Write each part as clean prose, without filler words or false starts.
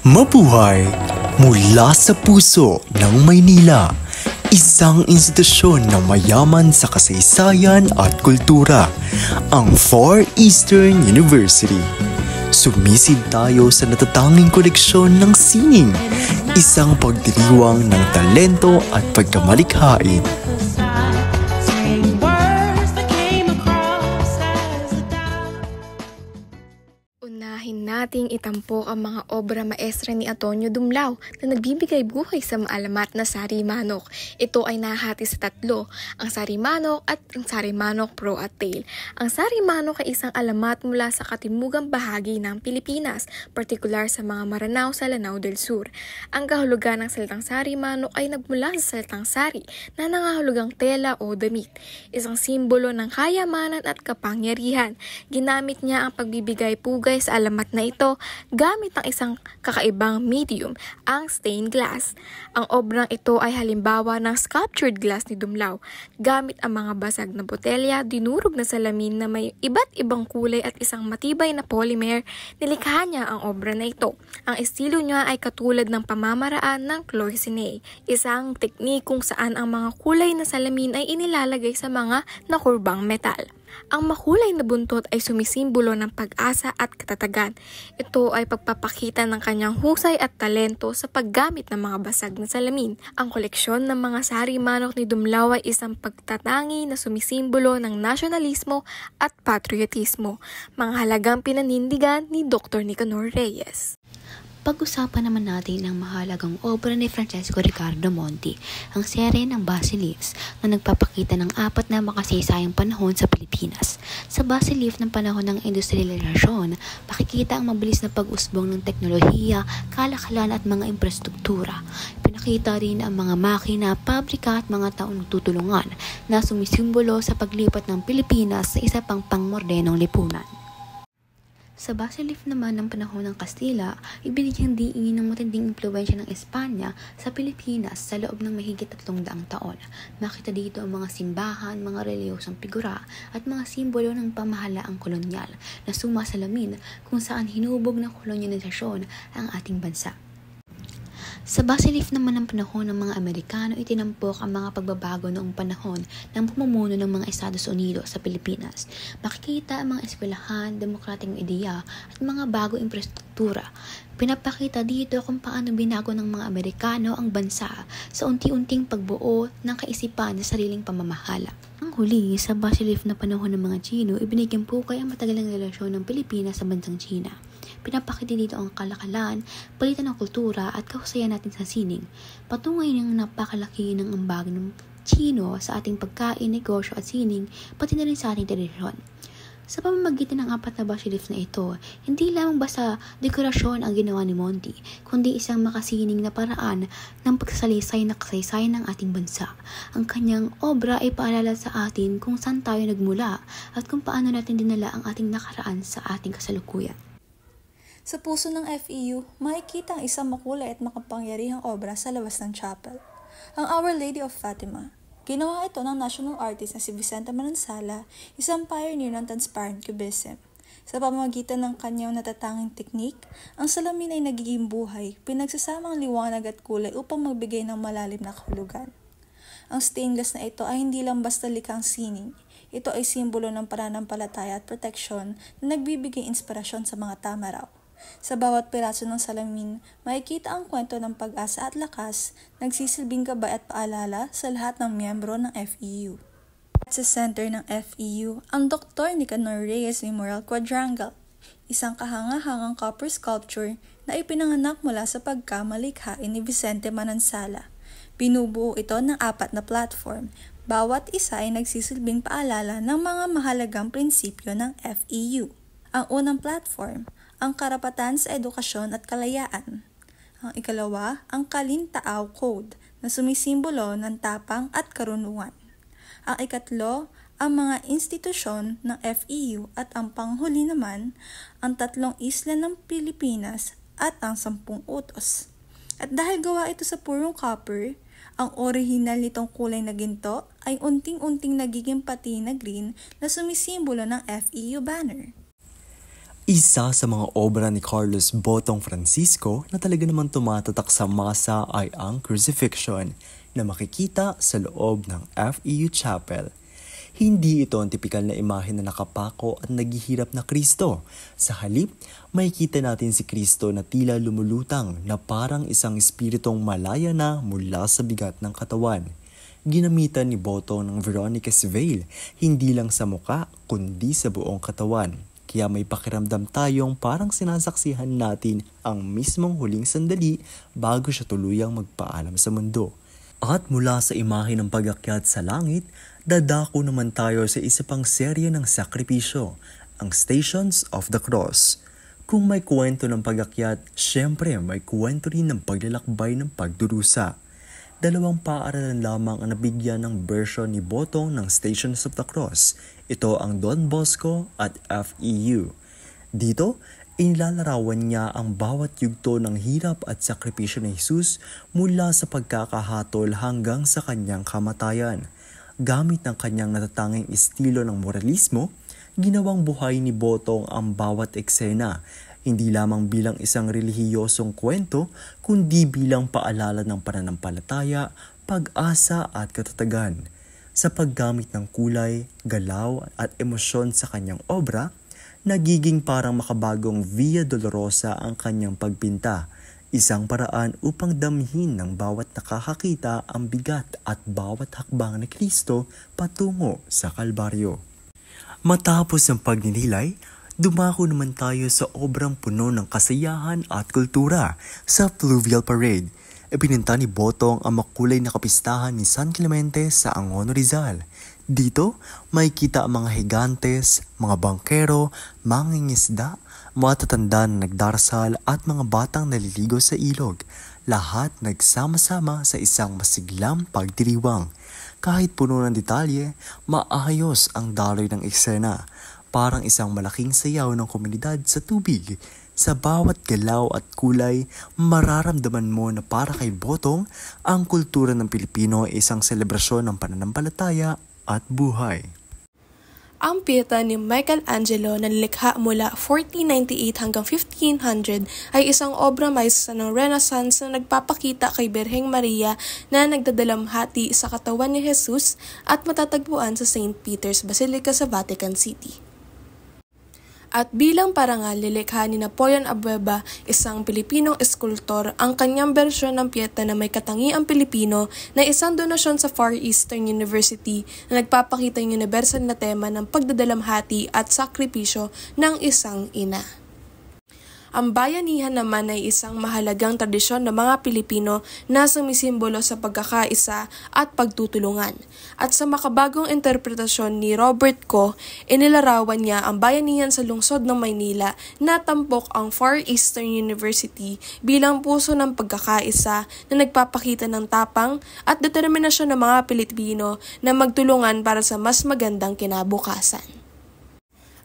Mabuhay mula sa puso ng Maynila, isang institusyon na mayaman sa kasaysayan at kultura, ang Far Eastern University. Sumisid tayo sa natatanging koleksyon ng sining, isang pagdiriwang ng talento at pagkamalikhain. Unahin nating itampok ang mga obra maestra ni Antonio Dumlao na nagbibigay buhay sa maalamat na sari-manok. Ito ay nahati sa tatlo, ang sari-manok at ang sari-manok pro at tail. Ang sari-manok ay isang alamat mula sa katimugang bahagi ng Pilipinas, partikular sa mga Maranao sa Lanao del Sur. Ang kahulugan ng salitang sari-manok ay nagmula sa salitang sari na nangahulugang tela o damit, isang simbolo ng kayamanan at kapangyarihan. Ginamit niya ang pagbibigay pugay sa alamat na ito gamit ang isang kakaibang medium, ang stained glass. Ang obrang ito ay halimbawa ng sculptured glass ni Dumlao. Gamit ang mga basag na botelya, dinurog na salamin na may iba't ibang kulay at isang matibay na polymer, nilikha niya ang obra na ito. Ang estilo niya ay katulad ng pamamaraan ng cloisonne, isang teknik kung saan ang mga kulay na salamin ay inilalagay sa mga nakurbang metal. Ang makulay na buntot ay sumisimbolo ng pag-asa at katatagan. Ito ay pagpapakita ng kanyang husay at talento sa paggamit ng mga basag na salamin. Ang koleksyon ng mga sari-manok ni Dumlao ay isang pagtatangi na sumisimbolo ng nasyonalismo at patriotismo, mga halagang pinanindigan ni Dr. Nicanor Reyes. Pag-usapan naman natin ang mahalagang obra ni Francesco Ricardo Monti, ang serye ng Basiliefs na nagpapakita ng apat na makasaysayang panahon sa Pilipinas. Sa Basilief ng panahon ng industrialisasyon, makikita ang mabilis na pag-usbong ng teknolohiya, kalakalan at mga infrastruktura. Pinakita rin ang mga makina, pabrika at mga taong tutulungan na sumisimbolo sa paglipat ng Pilipinas sa isa pang pangmordenong lipunan. Sa Basilief naman ng panahon ng Kastila, ibinigyang diin ng matinding impluwensya ng Espanya sa Pilipinas sa loob ng mahigit 300 taon. Makita dito ang mga simbahan, mga reliyosong figura at mga simbolo ng pamahalaang kolonyal na sumasalamin kung saan hinubog ng kolonyalisasyon ang ating bansa. Sa Basilief naman ng panahon ng mga Amerikano, itinampok ang mga pagbabago noong panahon ng pamumuno ng mga Estados Unidos sa Pilipinas. Makikita ang mga eskwelahan, demokratikong ideya at mga bagong infrastruktura. Pinapakita dito kung paano binago ng mga Amerikano ang bansa sa unti-unting pagbuo ng kaisipan sa sariling pamamahala. Ang huli, sa Basilief na panahon ng mga Chino, ibinigyang pukay ang matagalang relasyon ng Pilipinas sa bansang China. Pinapakita dito ang kalakalan, palitan ng kultura at kahusayan natin sa sining. Patunay ng napakalaki ng ambag ng Chino sa ating pagkain, negosyo at sining, pati na rin sa ating tradisyon. Sa pamamagitan ng apat na Basilief na ito, hindi lamang basta dekorasyon ang ginawa ni Monti, kundi isang makasining na paraan ng pagsasalaysay na kasaysayan ng ating bansa. Ang kanyang obra ay paalala sa atin kung saan tayo nagmula at kung paano natin dinala ang ating nakaraan sa ating kasalukuyan. Sa puso ng FEU, makikita ang isang makulay at makapangyarihang obra sa labas ng chapel, ang Our Lady of Fatima. Ginawa ito ng national artist na si Vicente Manansala, isang pioneer ng transparent cubism. Sa pamamagitan ng kanyang natatanging teknik, ang salamin ay nagiging buhay, pinagsasamang liwanag at kulay upang magbigay ng malalim na kahulugan. Ang stained glass na ito ay hindi lang basta likhang sining. Ito ay simbolo ng pananampalataya at proteksyon na nagbibigay inspirasyon sa mga tama raw. Sa bawat piraso ng salamin, makikita ang kwento ng pag-asa at lakas, nagsisilbing gabay at paalala sa lahat ng miyembro ng FEU. At sa center ng FEU, ang Dr. Nicanor Reyes Memorial Quadrangle, isang kahanga-hangang copper sculpture na ipinanganak mula sa pagkamalikhain ni Vicente Manansala. Binubuo ito ng 4 na platform, bawat isa ay nagsisilbing paalala ng mga mahalagang prinsipyo ng FEU. Ang unang platform, ang karapatan sa edukasyon at kalayaan. Ang ikalawa, ang Kalintao Code na sumisimbolo ng tapang at karunungan. Ang ikatlo, ang mga institusyon ng FEU at ang panghuli naman, ang 3 isla ng Pilipinas at ang 10 utos. At dahil gawa ito sa purong copper, ang orihinal nitong kulay na ginto ay unting-unting nagiging pati na green na sumisimbolo ng FEU banner. Isa sa mga obra ni Carlos Botong Francisco na talaga naman tumatatak sa masa ay ang Crucifixion na makikita sa loob ng FEU Chapel. Hindi ito ang tipikal na imahe na nakapako at naghihirap na Kristo. Sa halip, makikita natin si Kristo na tila lumulutang na parang isang espiritong malaya na mula sa bigat ng katawan. Ginamitan ni Botong ng Veronica's veil, hindi lang sa muka kundi sa buong katawan. Kaya may pakiramdam tayong parang sinasaksihan natin ang mismong huling sandali bago siya tuluyang magpaalam sa mundo. At mula sa imahe ng pag-akyat sa langit, dadako naman tayo sa isa pang serye ng sakripisyo, ang Stations of the Cross. Kung may kwento ng pag-akyat, syempre may kwento rin ng paglalakbay ng pagdurusa. Dalawang paaralan lamang ang nabigyan ng version ni Botong ng Stations of the Cross. Ito ang Don Bosco at FEU. Dito, inilalarawan niya ang bawat yugto ng hirap at sakripisyo ni Jesus mula sa pagkakahatol hanggang sa kanyang kamatayan. Gamit ng kanyang natatanging estilo ng moralismo, ginawang buhay ni Botong ang bawat eksena, hindi lamang bilang isang relihiyosong kwento, kundi bilang paalala ng pananampalataya, pag-asa at katatagan. Sa paggamit ng kulay, galaw at emosyon sa kanyang obra, nagiging parang makabagong Via Dolorosa ang kanyang pagpinta, isang paraan upang damhin ng bawat nakakakita ang bigat at bawat hakbang ni Kristo patungo sa Kalbaryo. Matapos ang pagninilay, dumako naman tayo sa obrang puno ng kasiyahan at kultura sa Fluvial Parade. Ipinunta ni Botong ang makulay na kapistahan ni San Clemente sa Angono, Rizal. Dito, makikita ang mga higantes, mga bangkero, mga ngisda, mga tatanda na nagdarasal at mga batang naliligo sa ilog. Lahat nagsama-sama sa isang masiglang pagdiriwang. Kahit puno ng detalye, maayos ang daloy ng eksena. Parang isang malaking sayaw ng komunidad sa tubig. Sa bawat galaw at kulay, mararamdaman mo na para kay Botong, ang kultura ng Pilipino ay isang selebrasyon ng pananampalataya at buhay. Ang piyeta ni Michelangelo na nilikha mula 1498 hanggang 1500 ay isang obra maestra ng Renaissance na nagpapakita kay Birheng Maria na nagdadalamhati sa katawan ni Jesus at matatagpuan sa St. Peter's Basilica sa Vatican City. At bilang parangal, lilikha ni Napoleon Abueva, isang Pilipinong eskultor, ang kanyang bersyon ng piyeta na may katangiang Pilipino na isang donasyon sa Far Eastern University na nagpapakita ng universal na tema ng pagdadalamhati at sakripisyo ng isang ina. Ang bayanihan naman ay isang mahalagang tradisyon ng mga Pilipino na sumisimbolo sa pagkakaisa at pagtutulungan. At sa makabagong interpretasyon ni Robert Coe, inilarawan niya ang bayanihan sa lungsod ng Maynila na tampok ang Far Eastern University bilang puso ng pagkakaisa na nagpapakita ng tapang at determinasyon ng mga Pilipino na magtulungan para sa mas magandang kinabukasan.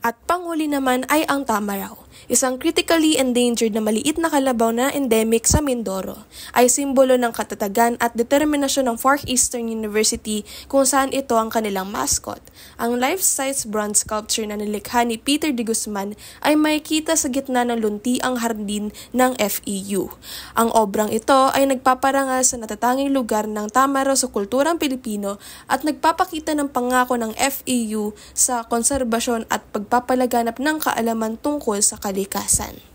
At panghuli naman ay ang tamaraw, isang critically endangered na maliit na kalabaw na endemic sa Mindoro, ay simbolo ng katatagan at determinasyon ng Far Eastern University kung saan ito ang kanilang mascot. Ang life-size bronze sculpture na nilikha ni Peter de Guzman ay makikita sa gitna ng luntiang hardin ng FEU. Ang obrang ito ay nagpaparangal sa natatanging lugar ng tamaraw sa kulturang Pilipino at nagpapakita ng pangako ng FEU sa konserbasyon at pagpapalaganap ng kaalaman tungkol sa kalikasan.